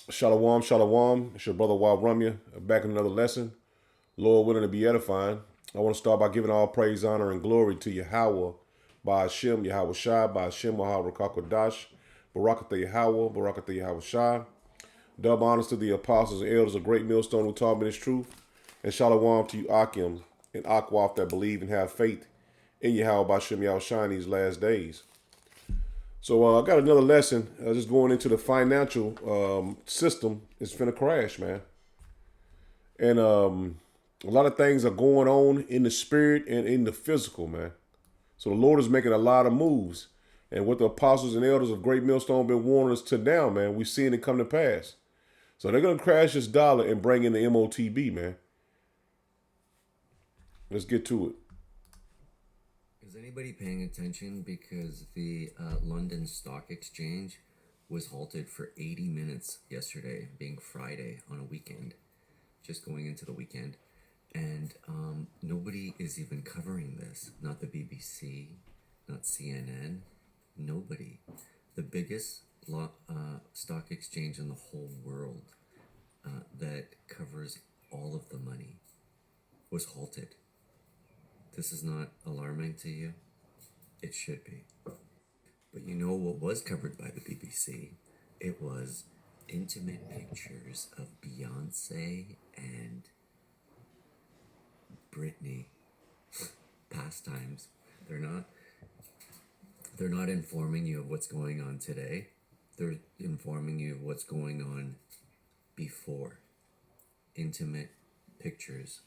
Shalom, shalom. It's your brother Wal Rumya, back in another lesson. Lord willing to be edifying. I want to start by giving all praise, honor, and glory to Yahweh, by Hashem, Yahweh Shai, by Hashem, Yahweh Rakakwadash, Barakatha Yahweh, Barakatha Yahweh Shai. Dub honors to the apostles and elders of Great Millstone who taught me this truth. And shalom to you, Akim and Akwaf that believe and have faith in Yahweh, by Hashem, Yahweh Shai in these last days. So I got another lesson. Just going into the financial system. It's finna crash, man. And a lot of things are going on in the spirit and in the physical, man. So the Lord is making a lot of moves. And what the apostles and elders of Great Millstone been warning us to now, man, we're seeing it come to pass. So they're going to crash this dollar and bring in the MOTB, man. Let's get to it. Is anybody paying attention? Because the London Stock Exchange was halted for 80 minutes yesterday, being Friday on a weekend, just going into the weekend. And nobody is even covering this. Not the BBC, not CNN, nobody. The biggest stock exchange in the whole world that covers all of the money was halted. This is not alarming to you? It should be. But you know what was covered by the BBC? It was intimate pictures of Beyonce and Britney. Pastimes. They're not informing you of what's going on today. They're informing you of what's going on before. Intimate pictures.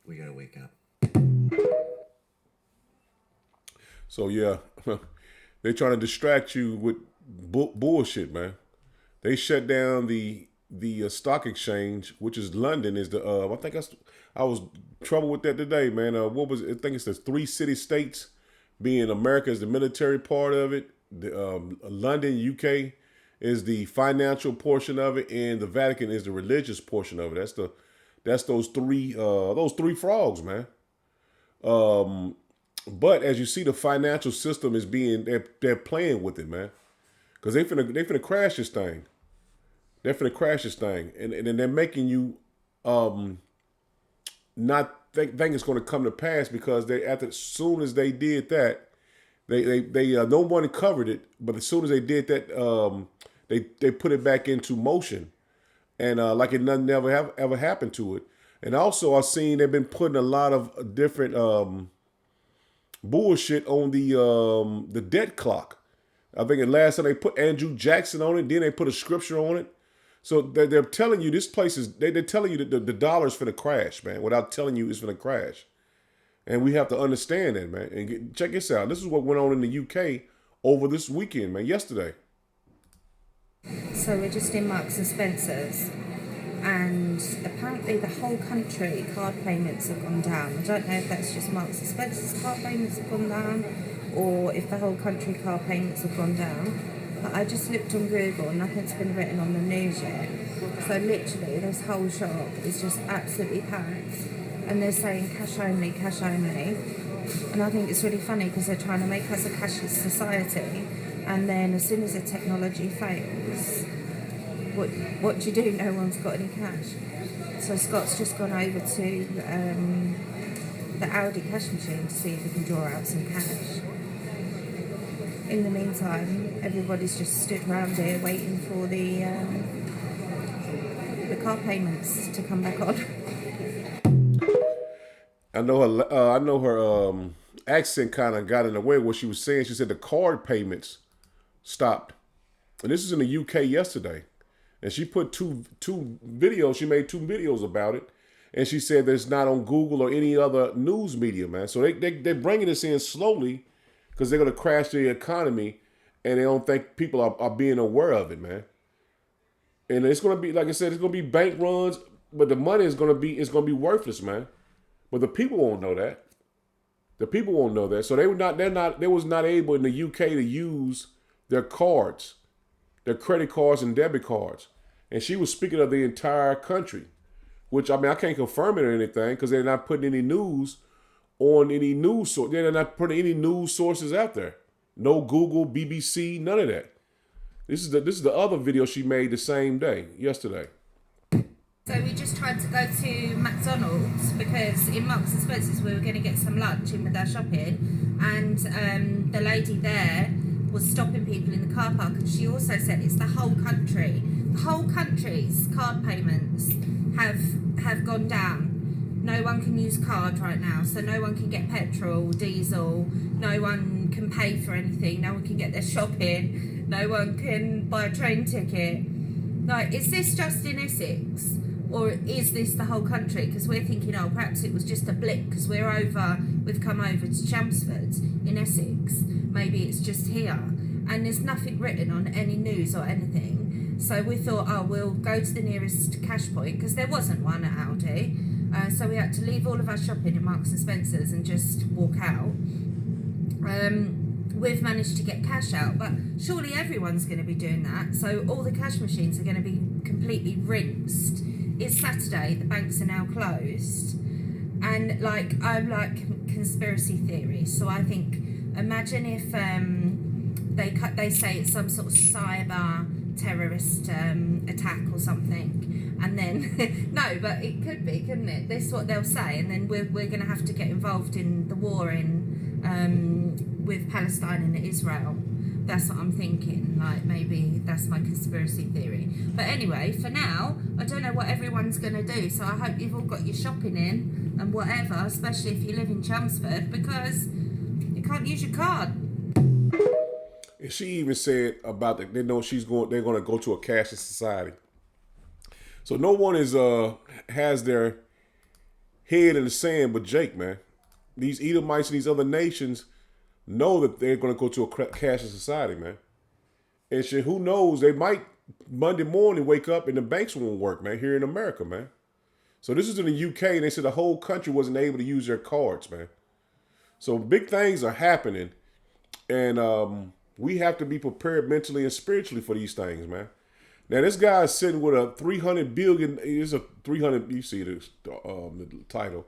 We gotta wake up. So yeah, they trying to distract you with bullshit, man. They shut down the stock exchange, which is London. Is the I was trouble with that today, man. What was it? I think it's the three city states, being America is the military part of it. The London, UK, is the financial portion of it, and the Vatican is the religious portion of it. That's those three frogs, man. But as you see, the financial system is they're playing with it, man, because they finna crash this thing. They're finna crash this thing, and they're making you not think it's going to come to pass, because they as soon as they did that, they no one covered it, but as soon as they did that, they put it back into motion, and like it nothing ever happened to it. And also, I've seen they've been putting a lot of different bullshit on the debt clock. I think the last time they put Andrew Jackson on it, then they put a scripture on it. So they're telling you this place is they're telling you that the dollar's finna crash, man, without telling you it's finna crash. And we have to understand that, man. And check this out. This is what went on in the UK over this weekend, man. Yesterday. So we're just in Marks and Spencer's, and apparently the whole country card payments have gone down. I don't know if that's just Marks and Spencer's card payments have gone down, or if the whole country card payments have gone down. But I just looked on Google, nothing's been written on the news yet. So literally this whole shop is just absolutely packed, and they're saying cash only, cash only. And I think it's really funny because they're trying to make us a cashless society, and then as soon as the technology fails, what do you do? No one's got any cash. So Scott's just gone over to the Audi cash machine to see if we can draw out some cash. In the meantime, everybody's just stood around here waiting for the car payments to come back on. I know her accent kind of got in the way of what she was saying. She said the card payments stopped, and this is in the UK yesterday. And she put two videos. She made two videos about it, and she said that it's not on Google or any other news media, man. So they're bringing this in slowly because they're gonna crash the economy, and they don't think people are being aware of it, man. And it's gonna be, like I said, it's gonna be bank runs, but the money is gonna be worthless, man. But the people won't know that. The people won't know that. So they was not able in the UK to use their cards, their credit cards and debit cards. And she was speaking of the entire country, which, I mean, I can't confirm it or anything because they're not putting any news on any news source. They're not putting any news sources out there. No Google, BBC, none of that. This is the other video she made the same day, yesterday. So we just tried to go to McDonald's because in Marks and Spencer's we were going to get some lunch in with our shopping, and the lady there was stopping people in the car park, and she also said it's the whole country. The whole country's card payments have gone down. No one can use card right now, so no one can get petrol, diesel, no one can pay for anything, no one can get their shopping, no one can buy a train ticket. Like, is this just in Essex? Or is this the whole country? Because we're thinking, oh, perhaps it was just a blip because we've come over to Chelmsford in Essex. Maybe it's just here. And there's nothing written on any news or anything. So we thought, oh, we'll go to the nearest cash point because there wasn't one at Aldi. So we had to leave all of our shopping in Marks and Spencer's and just walk out. We've managed to get cash out, but surely everyone's going to be doing that. So all the cash machines are going to be completely rinsed. It's Saturday, the banks are now closed. And I'm like conspiracy theories. So I think, imagine if they say it's some sort of cyber terrorist attack or something. And then, no, but it could be, couldn't it? This is what they'll say. And then we're going to have to get involved in the war with Palestine and Israel. That's what I'm thinking. Like, maybe that's my conspiracy theory. But anyway, for now, I don't know what everyone's going to do. So I hope you've all got your shopping in and whatever, especially if you live in Chelmsford, because you can't use your card. And she even said about that they know they're going to go to a cashless society. So no one has their head in the sand but Jake, man. These Edomites and these other nations know that they're going to go to a cashless society, man. And shit, who knows? They might Monday morning wake up and the banks won't work, man, here in America, man. So this is in the UK, and they said the whole country wasn't able to use their cards, man. So big things are happening, and we have to be prepared mentally and spiritually for these things, man. Now this guy is sitting with a 300 billion. It's a 300. You see this the title,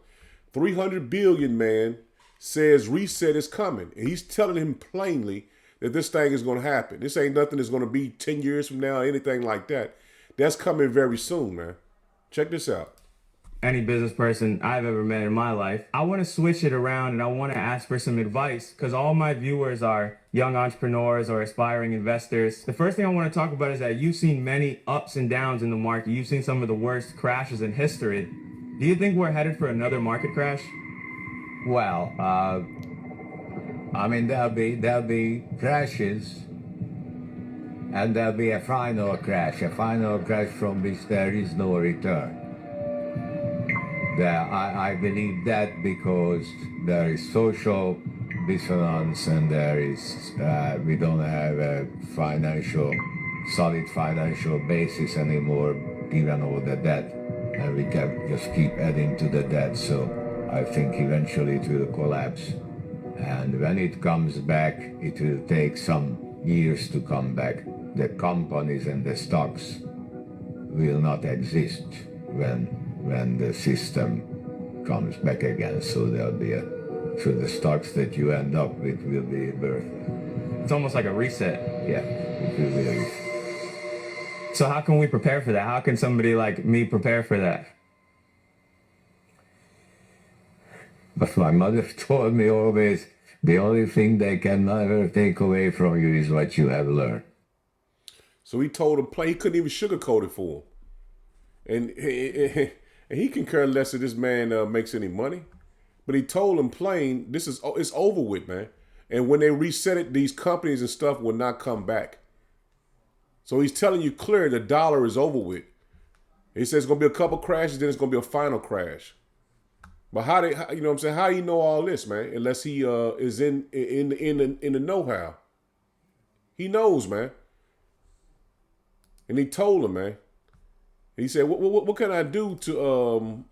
300 billion man says reset is coming, and he's telling him plainly that this thing is going to happen. This ain't nothing that's going to be 10 years from now, anything like that. That's coming very soon, man. Check this out. Any business person I've ever met in my life. I want to switch it around and I want to ask for some advice because all my viewers are young entrepreneurs or aspiring investors. The first thing I want to talk about is that you've seen many ups and downs in the market. You've seen some of the worst crashes in history. Do you think we're headed for another market crash? Well, I mean, there'll be crashes, and there'll be a final crash from which there is no return. I believe that because there is social dissonance and there is we don't have a solid financial basis anymore, given all the debt, and we can just keep adding to the debt. So I think eventually it will collapse, and when it comes back, it will take some years to come back. The companies and the stocks will not exist when the system comes back again. So there'll be so the stocks that you end up with will be worthless. It's almost like a reset. Yeah, it will be a reset. So how can we prepare for that? How can somebody like me prepare for that? But my mother told me always, the only thing they can never take away from you is what you have learned. So he told him plain, he couldn't even sugarcoat it for him. And he can care less if this man makes any money. But he told him plain, it's over with, man. And when they reset it, these companies and stuff will not come back. So he's telling you clear the dollar is over with. He says it's going to be a couple crashes, then it's going to be a final crash. But how you know what I'm saying? How do you know all this, man? Unless he is in the know-how. He knows, man. And he told him, man. He said, "What can I do to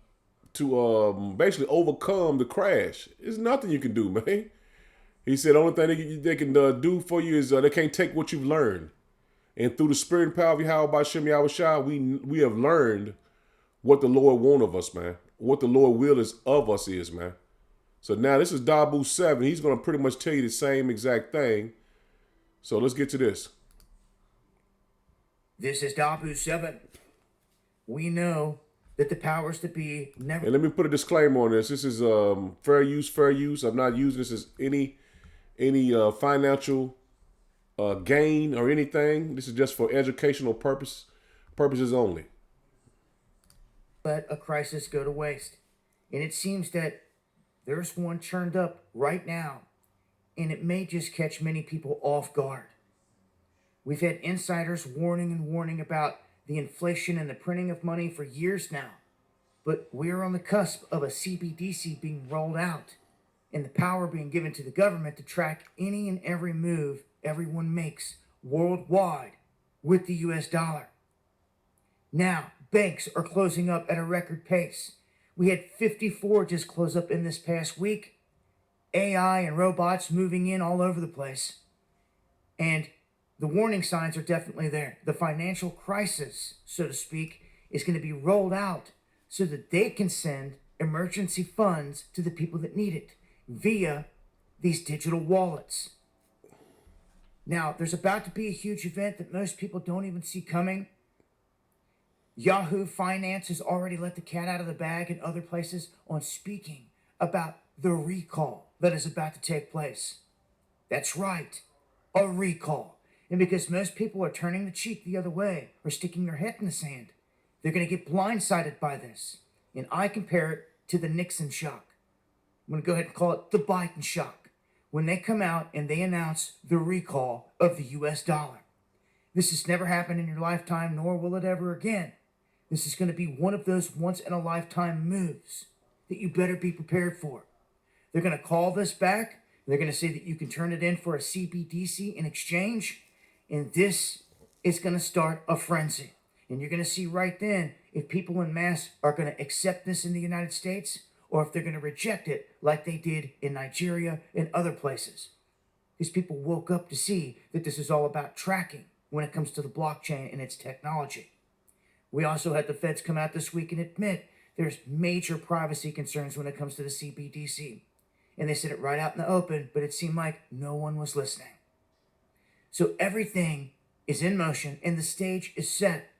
basically overcome the crash? There's nothing you can do, man." He said, "The only thing they can do for you is they can't take what you've learned. And through the spirit and power of Yahweh Bashem Yahweh Shai, we have learned what the Lord wants of us, man. What the Lord will is of us is, man. So now this is Dabu 7. He's going to pretty much tell you the same exact thing. So let's get to this. This is Dabu 7. We know that the powers that be never... And let me put a disclaimer on this. This is fair use, fair use. I'm not using this as any financial gain or anything. This is just for educational purposes only. let a crisis go to waste. And it seems that there's one churned up right now, and it may just catch many people off guard. We've had insiders warning and warning about the inflation and the printing of money for years now, but we're on the cusp of a CBDC being rolled out and the power being given to the government to track any and every move everyone makes worldwide with the US dollar. Now, banks are closing up at a record pace. We had 54 just close up in this past week. AI and robots moving in all over the place. And the warning signs are definitely there. The financial crisis, so to speak, is going to be rolled out so that they can send emergency funds to the people that need it via these digital wallets. Now, there's about to be a huge event that most people don't even see coming. Yahoo Finance has already let the cat out of the bag in other places on speaking about the recall that is about to take place. That's right, a recall. And because most people are turning the cheek the other way or sticking their head in the sand, they're going to get blindsided by this. And I compare it to the Nixon shock. I'm going to go ahead and call it the Biden shock. When they come out and they announce the recall of the US dollar. This has never happened in your lifetime, nor will it ever again. This is going to be one of those once-in-a-lifetime moves that you better be prepared for. They're going to call this back. They're going to say that you can turn it in for a CBDC in exchange. And this is going to start a frenzy. And you're going to see right then if people en masse are going to accept this in the United States or if they're going to reject it like they did in Nigeria and other places. These people woke up to see that this is all about tracking when it comes to the blockchain and its technology. We also had the feds come out this week and admit there's major privacy concerns when it comes to the CBDC. And they said it right out in the open, but it seemed like no one was listening. So everything is in motion and the stage is set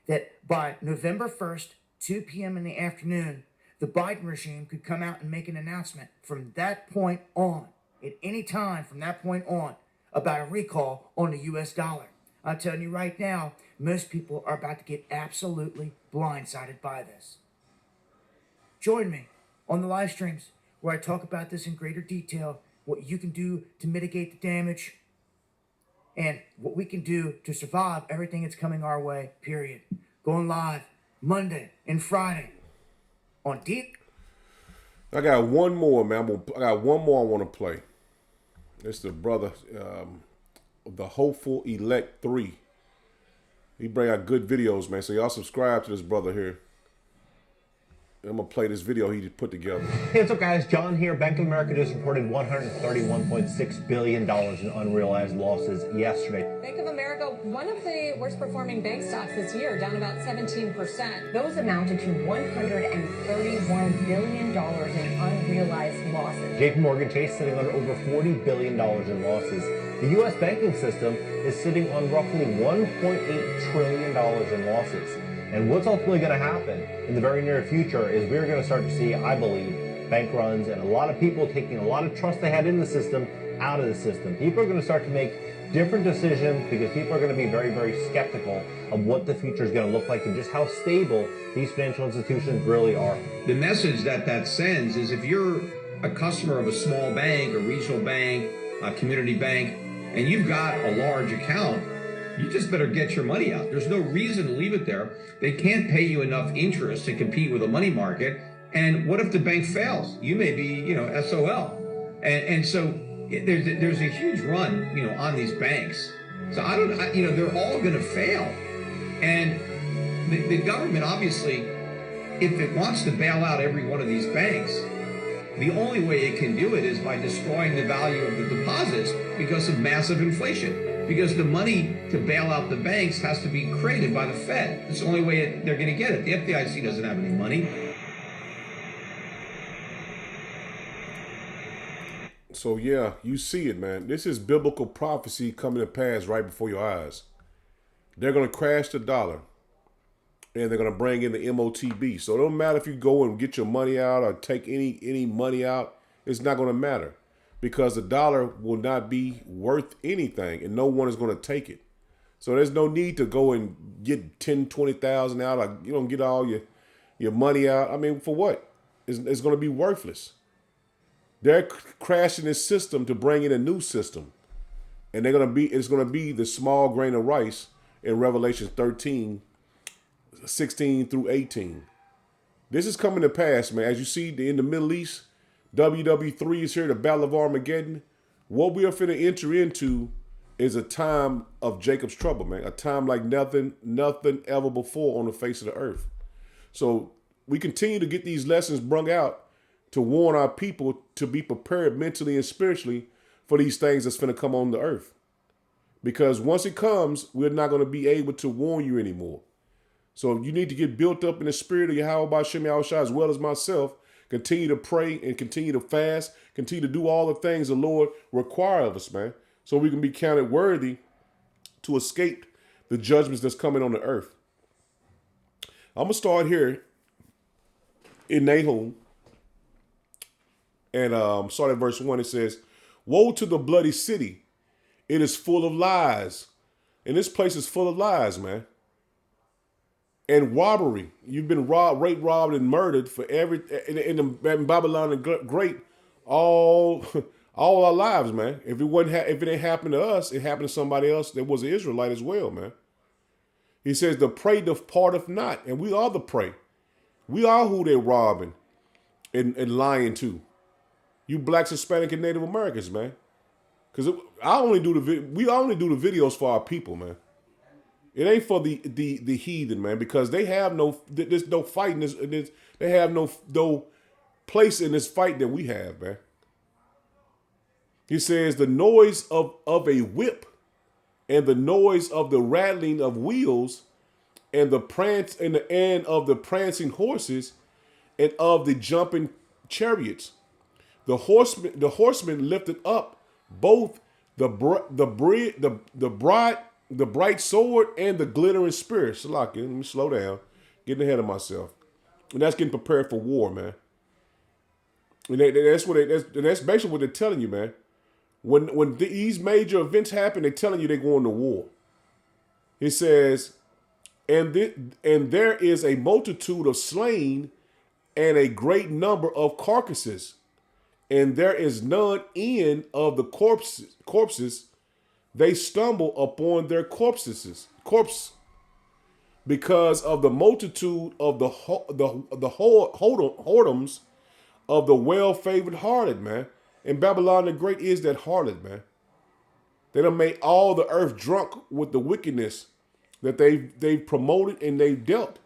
that by November 1st, 2 p.m. in the afternoon, the Biden regime could come out and make an announcement from that point on, at any time from that point on, about a recall on the US dollar. I'm telling you right now, most people are about to get absolutely blindsided by this. Join me on the live streams where I talk about this in greater detail, what you can do to mitigate the damage, and what we can do to survive everything that's coming our way, period. Going live Monday and Friday on Deep. I got one more, man. I got one more I want to play. It's the brother, the Hopeful Elect 3. He bring out good videos, man. So y'all subscribe to this brother here. I'm going to play this video he put together. Hey, what's up, guys? John here. Bank of America just reported $131.6 billion in unrealized losses yesterday. Bank of America, one of the worst performing bank stocks this year, down about 17%. Those amounted to $131 billion in unrealized losses. JP Morgan Chase sitting on over $40 billion in losses. The U.S. banking system is sitting on roughly $1.8 trillion in losses. And what's ultimately going to happen in the very near future is we're going to start to see, I believe, bank runs and a lot of people taking a lot of trust they had in the system out of the system. People are going to start to make different decisions because people are going to be very, very skeptical of what the future is going to look like and just how stable these financial institutions really are. The message that sends is if you're a customer of a small bank, a regional bank, a community bank, and you've got a large account, you just better get your money out. There's no reason to leave it there. They can't pay you enough interest to compete with a money market. And what if the bank fails? You may be, SOL. And so there's a huge run, on these banks. So they're all going to fail. And the government, obviously, if it wants to bail out every one of these banks, the only way it can do it is by destroying the value of the deposits because of massive inflation. Because the money to bail out the banks has to be created by the Fed. It's the only way they're going to get it. The FDIC doesn't have any money. So yeah, you see it, man. This is biblical prophecy coming to pass right before your eyes. They're going to crash the dollar, and they're going to bring in the MOTB. So it don't matter if you go and get your money out or take any money out. It's not going to matter because the dollar will not be worth anything, and no one is going to take it. So there's no need to go and get 10, 20,000 out. Like, you don't get all your money out. I mean, for what? It's going to be worthless. They're crashing this system to bring in a new system. And it's going to be the small grain of rice in Revelation 13, 16 through 18. This is coming to pass, man. As you see in the Middle East, WW3 is here, the Battle of Armageddon. What we are finna enter into is a time of Jacob's trouble, man. A time like nothing ever before on the face of the earth. So we continue to get these lessons brung out to warn our people to be prepared mentally and spiritually for these things that's finna come on the earth. Because once it comes, we're not going to be able to warn you anymore. So you need to get built up in the spirit of Yahweh B'Shem Yahushua as well as myself. Continue to pray and continue to fast. Continue to do all the things the Lord requires of us, man. So we can be counted worthy to escape the judgments that's coming on the earth. I'm going to start here in Nahum. And start at verse 1. It says, "Woe to the bloody city. It is full of lies." And this place is full of lies, man. "And robbery." You've been raped, robbed, and murdered for in Babylon the Great all our lives, man. If it didn't happen to us, it happened to somebody else that was an Israelite as well, man. He says, "The prey departeth not," and we are the prey. We are who they're robbing and lying to. You blacks, Hispanic, and Native Americans, man. Because we only do the videos for our people, man. It ain't for the heathen, man, because they have there's no fight in this. They have no place in this fight that we have, man. He says, "The noise of a whip, and the noise of the rattling of wheels, and the prance and the end of the prancing horses, and of the jumping chariots. The horsemen lifted up both the bright sword and the glittering spear." Salaki, let me slow down, getting ahead of myself. And that's getting prepared for war, man. And that's basically what they're telling you, man. When these major events happen, they're telling you they're going to war. He says, and there is a multitude of slain and a great number of carcasses. And there is none end of the corpses. They stumble upon their corpse, because of the multitude of the whoredoms of the well-favored harlot, man. And Babylon the Great is that harlot, man. They done made all the earth drunk with the wickedness that they've promoted and they've dealt.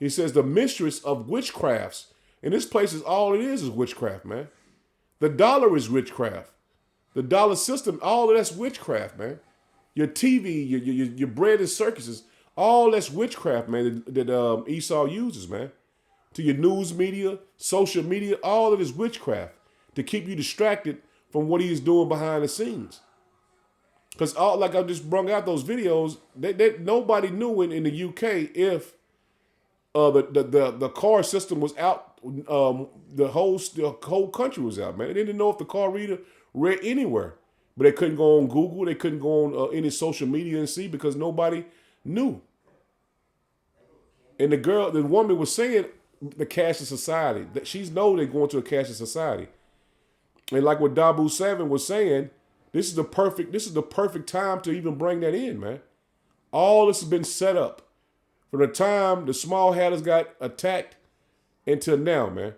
He says the mistress of witchcrafts. And this place is all it is witchcraft, man. The dollar is witchcraft. The dollar system, all of that's witchcraft, man. Your TV, your bread and circuses, all that's witchcraft, man, that Esau uses, man. To your news media, social media, all of it is witchcraft to keep you distracted from what he's doing behind the scenes. Because like I just brung out those videos, nobody knew in the UK if the car system was out. The whole country was out, man. They didn't know if the car reader read anywhere, but they couldn't go on Google. They couldn't go on any social media and see because nobody knew. And the woman was saying the cashless society, that she's know they're going to a cashless society. And like what Dabu 7 was saying, this is the perfect time to even bring that in, man. All this has been set up from the time the small hatters got attacked until now, man.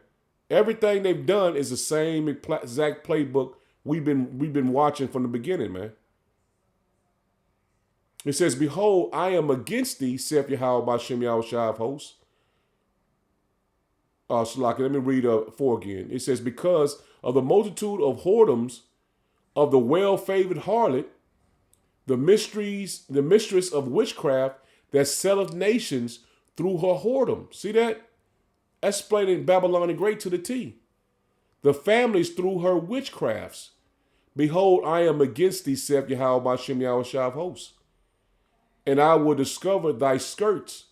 Everything they've done is the same exact playbook we've been watching from the beginning, man. It says, "Behold, I am against thee, saith Yahweh B'Shem Yahushua of hosts." Salaki, let me read 4 again. It says, "Because of the multitude of whoredoms of the well-favored harlot, the mistress of witchcraft that selleth nations through her whoredom." See that? Explaining Babylon the Great to the T. "The families through her witchcrafts. Behold, I am against thee, saith Yahweh B'Shem Yahushua of hosts." and I will discover thy skirts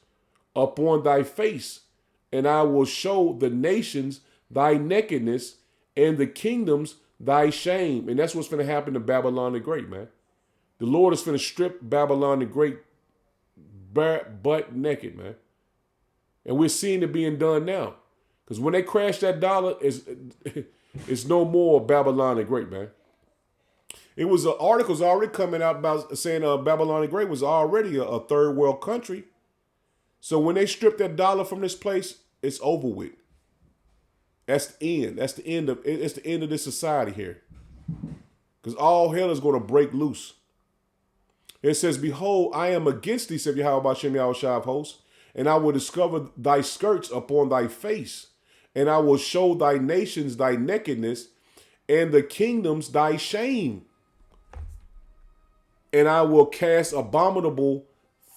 upon thy face, and I will show the nations thy nakedness, and the kingdoms thy shame. And that's what's going to happen to Babylon the Great, man. The Lord is going to strip Babylon the Great butt naked, man. And we're seeing it being done now. Because when they crash that dollar, it's no more Babylon the Great, man. It was articles already coming out about saying Babylon the Great was already a third world country. So when they strip that dollar from this place, it's over with. That's the end. It's the end of this society here. Because all hell is going to break loose. It says, behold, I am against thee, said Yahweh Bashem Yahushua of hosts, and I will discover thy skirts upon thy face, and I will show thy nations thy nakedness, and the kingdoms thy shame. And I will cast abominable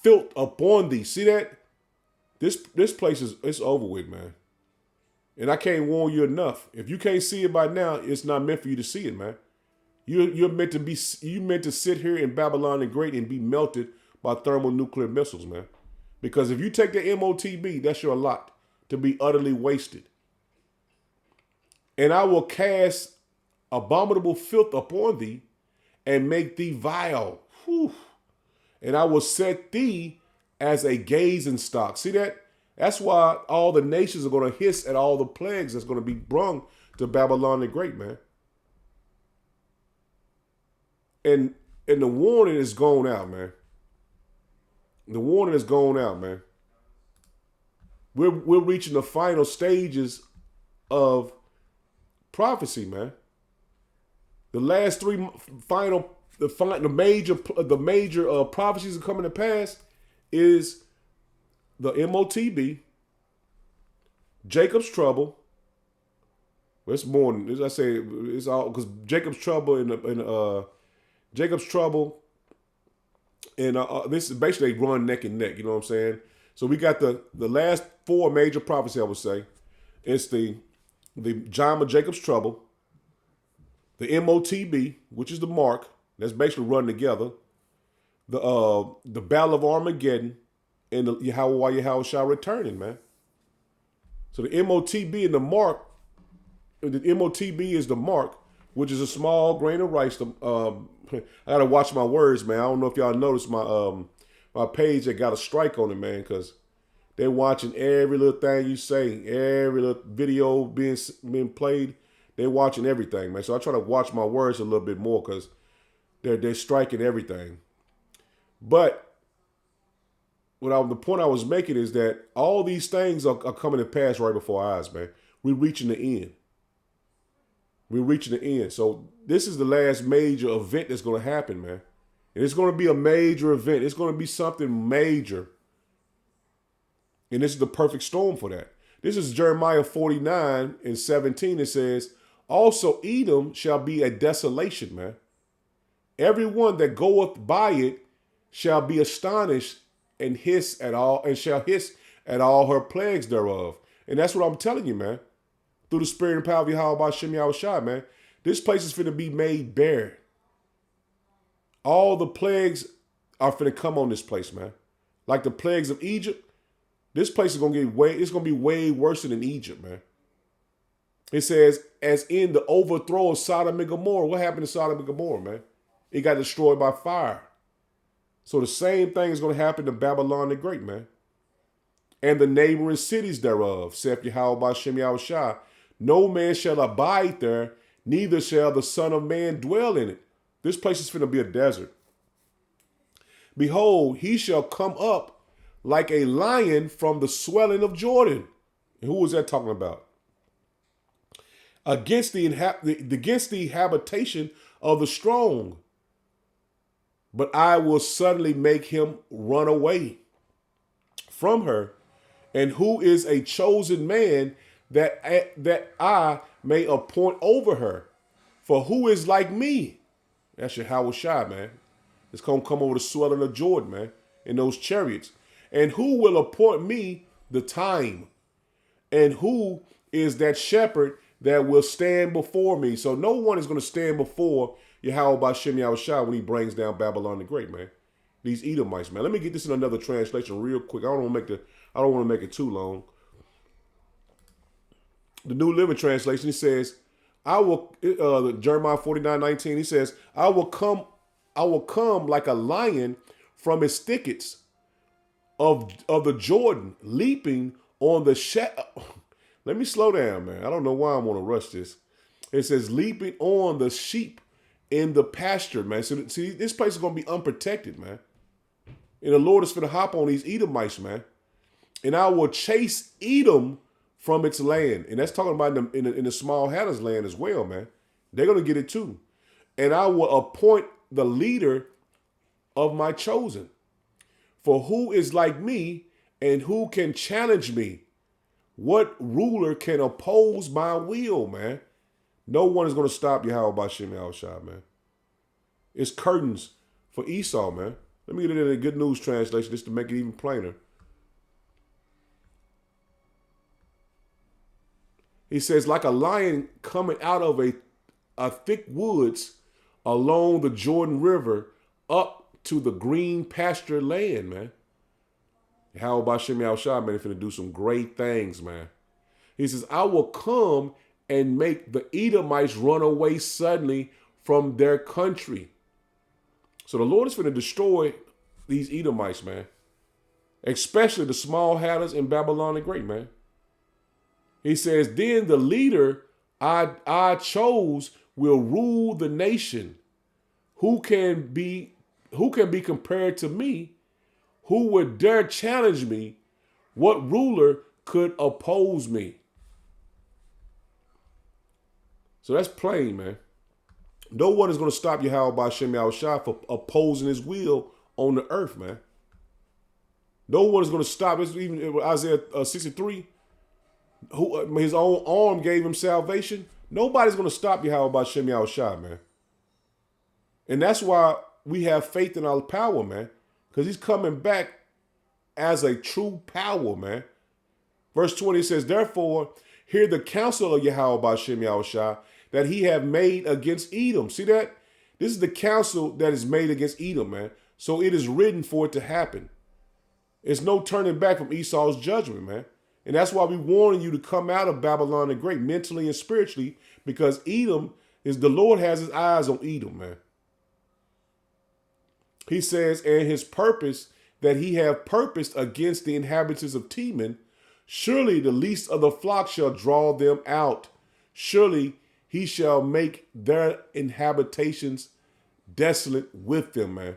filth upon thee. See that? This place it's over with, man. And I can't warn you enough. If you can't see it by now, it's not meant for you to see it, man. You're meant to sit here in Babylon the Great and be melted by thermonuclear missiles, man. Because if you take the MOTB, that's your lot to be utterly wasted. And I will cast abominable filth upon thee and make thee vile. Whew. And I will set thee as a gazing stock. See that? That's why all the nations are going to hiss at all the plagues that's going to be brung to Babylon the Great, man. And the warning is going out, man. The warning is going out, man. We're reaching the final stages of prophecy, man. The last three the major prophecies are coming to pass is the MOTB, Jacob's trouble. Well, it's more than, as I say, it's all because Jacob's trouble and Jacob's trouble, and this is basically run neck and neck. You know what I'm saying? So we got the last four major prophecies. I would say it's the John of Jacob's trouble, the MOTB, which is the mark that's basically run together, the Battle of Armageddon, and the Yahweh shall returning, man. So the MOTB and the mark, the MOTB is the mark, which is a small grain of rice. I gotta watch my words, man. I don't know if y'all noticed my page that got a strike on it, man, because they're watching every little thing you say, every little video being played. They're watching everything, man. So I try to watch my words a little bit more because they're striking everything. But the point I was making is that all these things are coming to pass right before our eyes, man. We're reaching the end. We're reaching the end. So this is the last major event that's going to happen, man. And it's going to be a major event. It's going to be something major. And this is the perfect storm for that. This is Jeremiah 49 and 17. It says, also Edom shall be a desolation, man. Everyone that goeth by it shall be astonished and shall hiss at all her plagues thereof. And that's what I'm telling you, man. Through the spirit and power of Yahweh Bashem Yahushua, man. This place is finna be made bare. All the plagues are finna come on this place, man. Like the plagues of Egypt, this place is gonna be way worse than Egypt, man. It says, as in the overthrow of Sodom and Gomorrah. What happened to Sodom and Gomorrah, man? It got destroyed by fire. So the same thing is going to happen to Babylon the Great, man. And the neighboring cities thereof, saith Yahweh Bashem Yahushua. No man shall abide there, neither shall the Son of Man dwell in it. This place is finna be a desert. Behold, he shall come up like a lion from the swelling of Jordan. And who was that talking about? Against the habitation of the strong. But I will suddenly make him run away from her. And who is a chosen man that I may appoint over her? For who is like me? That's your Howard Shai, man. It's going to come over the swelling of Jordan, man, in those chariots. And who will appoint me the time? And who is that shepherd that will stand before me? So no one is going to stand before Yahweh Bashem Yahushua when he brings down Babylon the Great, man. These Edomites, man. Let me get this in another translation real quick. I don't want to make it too long. The New Living Translation, he says, I will Jeremiah 49:19, he says, I will come like a lion from its thickets of the Jordan, leaping on the Let me slow down, man. I don't know why I'm gonna rush this. It says leaping on the sheep in the pasture, man. So see, this place is gonna be unprotected, man. And the Lord is going to hop on these Edomites, man. And I will chase Edom from its land. And that's talking about in the small hatter's land as well, man. They're going to get it too. And I will appoint the leader of my chosen. For who is like me and who can challenge me? What ruler can oppose my will, man? No one is going to stop Yahweh B'Shem Yahushua, man. It's curtains for Esau, man. Let me get it in a Good News Translation just to make it even plainer. He says, like a lion coming out of a thick woods along the Jordan River up to the green pasture land, man. How about Shem Yahushua, man, if finna do some great things, man. He says, I will come and make the Edomites run away suddenly from their country. So the Lord is going to destroy these Edomites, man. Especially the small hatters in Babylon the Great, man. He says, then the leader I chose will rule the nation. Who can be compared to me? Who would dare challenge me? What ruler could oppose me? So that's plain, man. No one is going to stop Yahweh B'Shem Yahushua for opposing his will on the earth, man. No one is going to stop. It's even Isaiah 63, who his own arm gave him salvation. Nobody's going to stop Yahweh B'Shem Yahushua, man. And that's why we have faith in our power, man. Because he's coming back as a true power, man. Verse 20 says, therefore, hear the counsel of Yahweh B'Shem Yahushua that he have made against Edom. See that? This is the counsel that is made against Edom, man. So it is written for it to happen. It's no turning back from Esau's judgment, man. And that's why we warning you to come out of Babylon the Great, mentally and spiritually, because Edom is, the Lord has his eyes on Edom, man. He says, and his purpose that he have purposed against the inhabitants of Teman, surely the least of the flock shall draw them out. Surely he shall make their inhabitations desolate with them, man.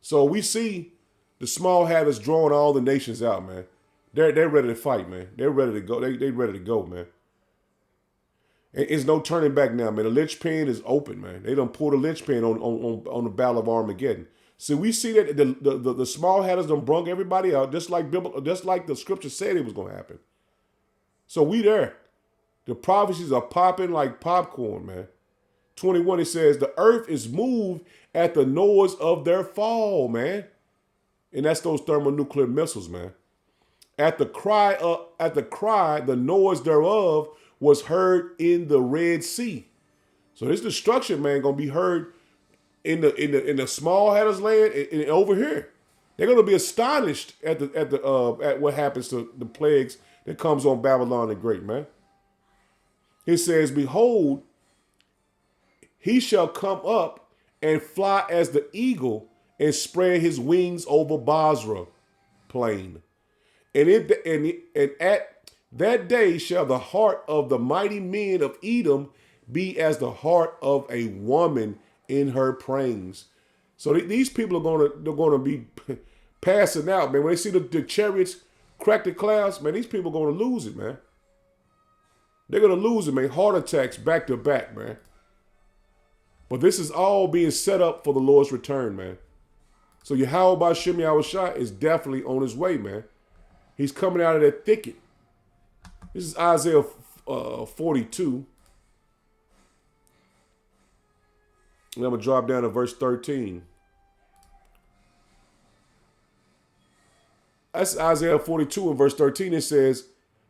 So we see the small hatters drawing all the nations out, man. They're ready to fight, man. They're ready to go. They ready to go, man. It's no turning back now, man. The linchpin is open, man. They done pulled the linchpin on the Battle of Armageddon. So we see that the small hatters done brung everybody out, just like the scripture said it was going to happen. So we there. The prophecies are popping like popcorn, man. 21, it says, the earth is moved at the noise of their fall, man. And that's those thermonuclear missiles, man. At the cry, the noise thereof was heard in the Red Sea. So this destruction, man, gonna be heard in the small hatters land and over here. They're gonna be astonished at what happens to the plagues that comes on Babylon the Great, man. It says, behold, he shall come up and fly as the eagle and spread his wings over Basra plain. And at that day shall the heart of the mighty men of Edom be as the heart of a woman in her prayings. So these people are gonna be passing out, man. When they see the chariots crack the clouds, man, these people are gonna lose it, man. They're gonna lose it, man. Heart attacks back to back, man. But this is all being set up for the Lord's return, man. So Yahweh B'Shem Yahushua is definitely on his way, man. He's coming out of that thicket. This is Isaiah 42. And I'm going to drop down to verse 13. That's Isaiah 42 and verse 13. It says,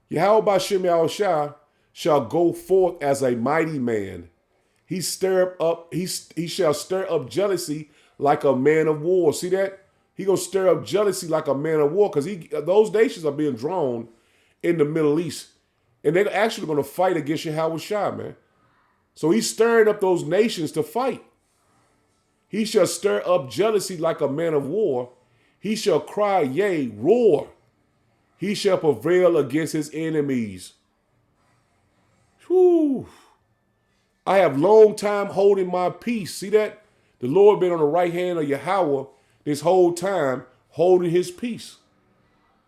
Yahweh B'Shem Yahushua shall go forth as a mighty man. He shall stir up jealousy like a man of war. See that? He gonna stir up jealousy like a man of war, because those nations are being drawn in the Middle East, and they're actually gonna fight against Yahweh Shai, man. So he's stirring up those nations to fight. He shall stir up jealousy like a man of war. He shall cry, yea, roar. He shall prevail against his enemies. Whew. I have long time holding my peace. See that? The Lord been on the right hand of Yahweh this whole time, holding his peace.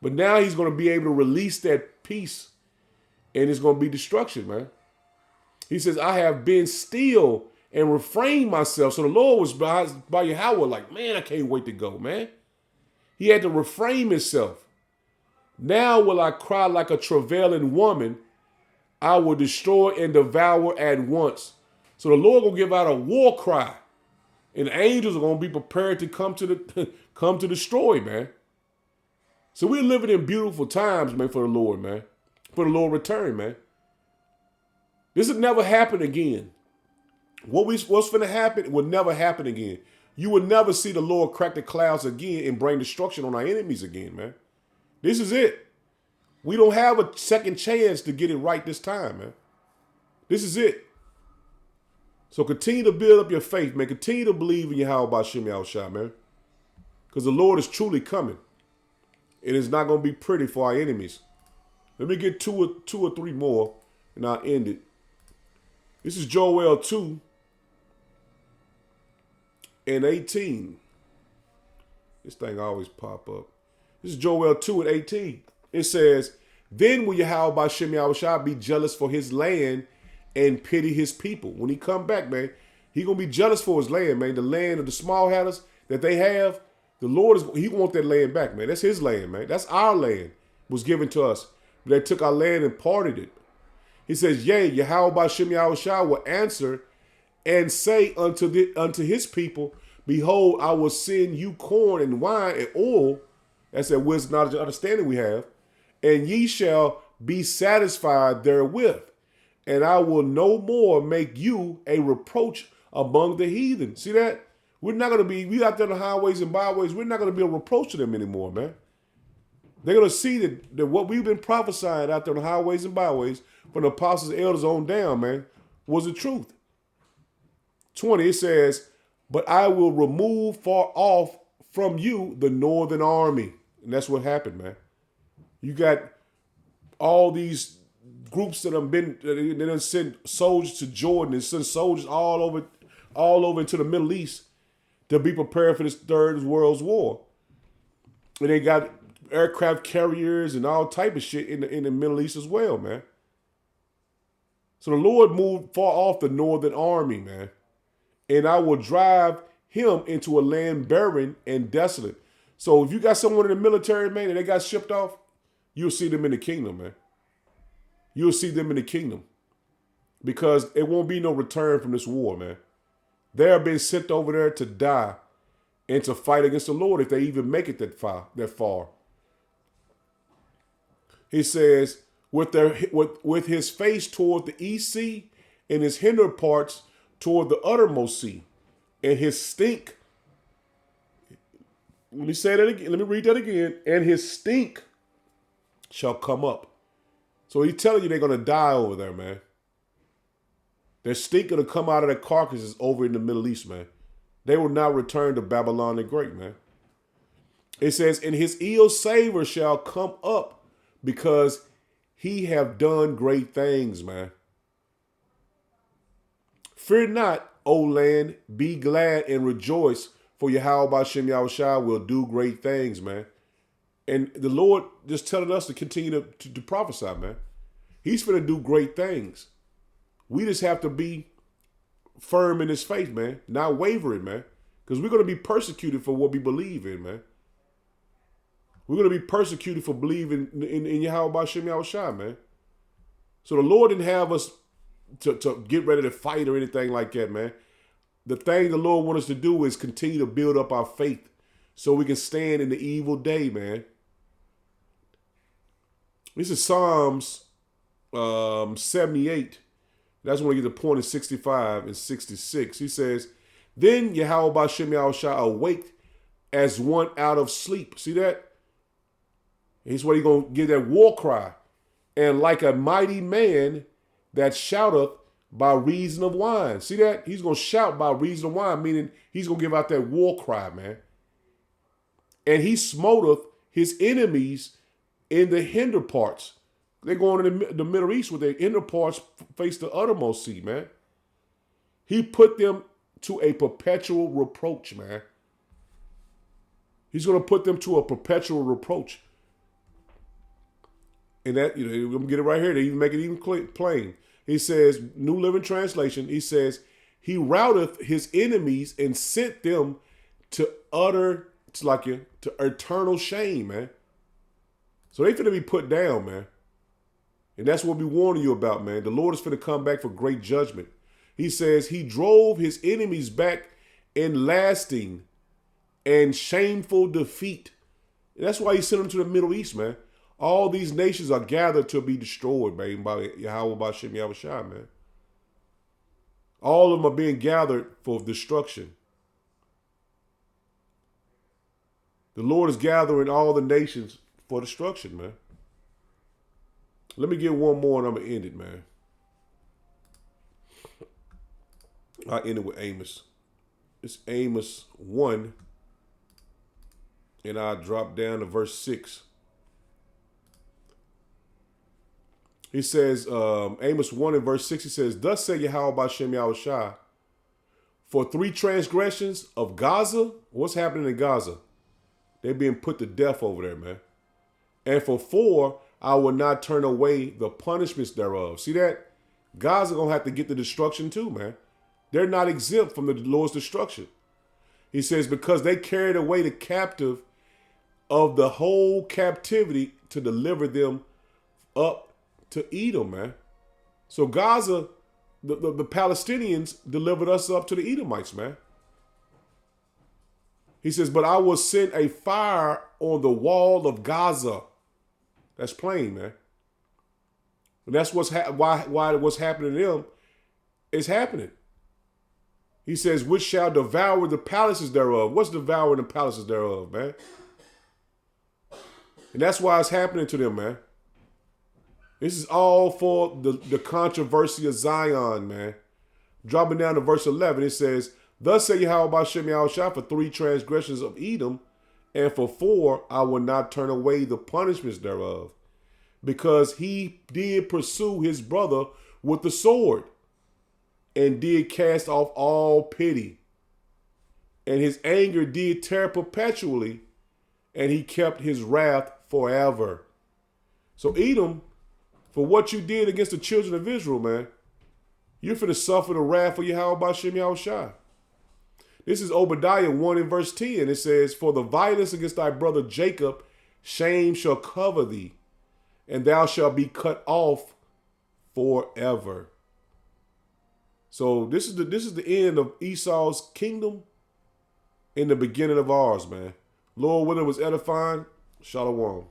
But now he's going to be able to release that peace, and it's going to be destruction, man. He says, I have been still and refrained myself. So the Lord was by Yahweh like, man, I can't wait to go, man. He had to refrain himself. Now will I cry like a travailing woman. I will destroy and devour at once. So the Lord will give out a war cry, and the angels are going to be prepared to come to destroy, man. So we're living in beautiful times, man, for the Lord, man. For the Lord return, man. This will never happen again. What's going to happen will never happen again. You will never see the Lord crack the clouds again and bring destruction on our enemies again, man. This is it. We don't have a second chance to get it right this time, man. This is it. So continue to build up your faith, man. Continue to believe in Yahweh B'Shem Yahushua, man. Because the Lord is truly coming. It is not going to be pretty for our enemies. Let me get two or three more, and I'll end it. This is Joel 2 and 18. This thing always pop up. This is Joel 2 and 18. It says, then will Yahweh B'Shem Yahushua be jealous for his land and pity his people. When he come back, man, he going to be jealous for his land, man. The land of the small hatters that they have, the Lord, he want that land back, man. That's his land, man. That's our land. It was given to us. They took our land and parted it. He says, yea, Yahweh B'Shem Yahushua will answer and say unto his people, behold, I will send you corn and wine and oil. That's that wisdom, knowledge, and understanding we have. And ye shall be satisfied therewith. And I will no more make you a reproach among the heathen. See that? We're not going to be, we out there on the highways and byways, we're not going to be a reproach to them anymore, man. They're going to see that what we've been prophesying out there on the highways and byways from the apostles and elders on down, man, was the truth. 20, it says, but I will remove far off from you the northern army. And that's what happened, man. You got all these groups that have been, they done sent soldiers to Jordan and sent soldiers all over into the Middle East to be prepared for this Third World War. And they got aircraft carriers and all type of shit in the Middle East as well, man. So the Lord moved far off the northern army, man. And I will drive him into a land barren and desolate. So if you got someone in the military, man, and they got shipped off, you'll see them in the kingdom, man. You'll see them in the kingdom. Because it won't be no return from this war, man. They are being sent over there to die and to fight against the Lord if they even make it that far. He says, with his face toward the east sea and his hinder parts toward the uttermost sea, and his stink. Let me say that again. Let me read that again. And his stink shall come up. So he's telling you they're going to die over there, man. Their stink going to come out of their carcasses over in the Middle East, man. They will not return to Babylon the Great, man. It says, and his ill savor shall come up because he have done great things, man. Fear not, O land, be glad and rejoice, for Yahweh B'Shem Yahushua will do great things, man. And the Lord just telling us to continue to prophesy, man. He's going to do great things. We just have to be firm in his faith, man, not wavering, man, because we're going to be persecuted for what we believe in, man. We're going to be persecuted for believing in Yahweh B'Shem Yahushua, man. So the Lord didn't have us to get ready to fight or anything like that, man. The thing the Lord wants us to do is continue to build up our faith so we can stand in the evil day, man. This is Psalms 78. That's when we get to point in 65 and 66. He says, Then Yahweh Bashem Yahushua awaked as one out of sleep. See that? He's what he going to give that war cry. And like a mighty man that shouteth by reason of wine. See that? He's going to shout by reason of wine, meaning he's going to give out that war cry, man. And he smoteth his enemies in the hinder parts. They're going in the Middle East with their inner parts face the uttermost sea, man. He put them to a perpetual reproach, man. He's going to put them to a perpetual reproach. And that, you know, I'm going to get it right here. They even make it even plain. He says, New Living Translation, he says, he routeth his enemies and sent them to to eternal shame, man. So they finna be put down, man. And that's what we warning you about, man. The Lord is finna come back for great judgment. He says he drove his enemies back in lasting and shameful defeat. And that's why he sent them to the Middle East, man. All these nations are gathered to be destroyed, man, by Yahweh Bashem Yahushua, man. All of them are being gathered for destruction. The Lord is gathering all the nations for destruction, man. Let me get one more and I'm going to end it, man. I end it with Amos. It's Amos 1. And I drop down to verse 6. He says, Amos 1 and verse 6, he says, Thus say Yahweh Bashem Yahushua, for 3 transgressions of Gaza, what's happening in Gaza? They're being put to death over there, man. And for 4, I will not turn away the punishments thereof. See that? Gaza going to have to get the destruction too, man. They're not exempt from the Lord's destruction. He says, because they carried away the captive of the whole captivity to deliver them up to Edom, man. So Gaza, the Palestinians delivered us up to the Edomites, man. He says, but I will send a fire on the wall of Gaza. That's plain, man. And that's why what's happening to them is happening. He says, which shall devour the palaces thereof. What's devouring the palaces thereof, man? And that's why it's happening to them, man. This is all for the controversy of Zion, man. Dropping down to verse 11, it says, Thus say Yahweh Bashem Yahushua, for 3 transgressions of Edom, and for 4 I will not turn away the punishments thereof, because he did pursue his brother with the sword, and did cast off all pity. And his anger did tear perpetually, and he kept his wrath forever. So Edom, for what you did against the children of Israel, man, you're finna suffer the wrath of Yahweh Bashem Yahushua. This is Obadiah 1 and verse 10. It says, For the violence against thy brother Jacob, shame shall cover thee, and thou shalt be cut off forever. So this is the end of Esau's kingdom and the beginning of ours, man. Lord, whether it was edifying, shalom.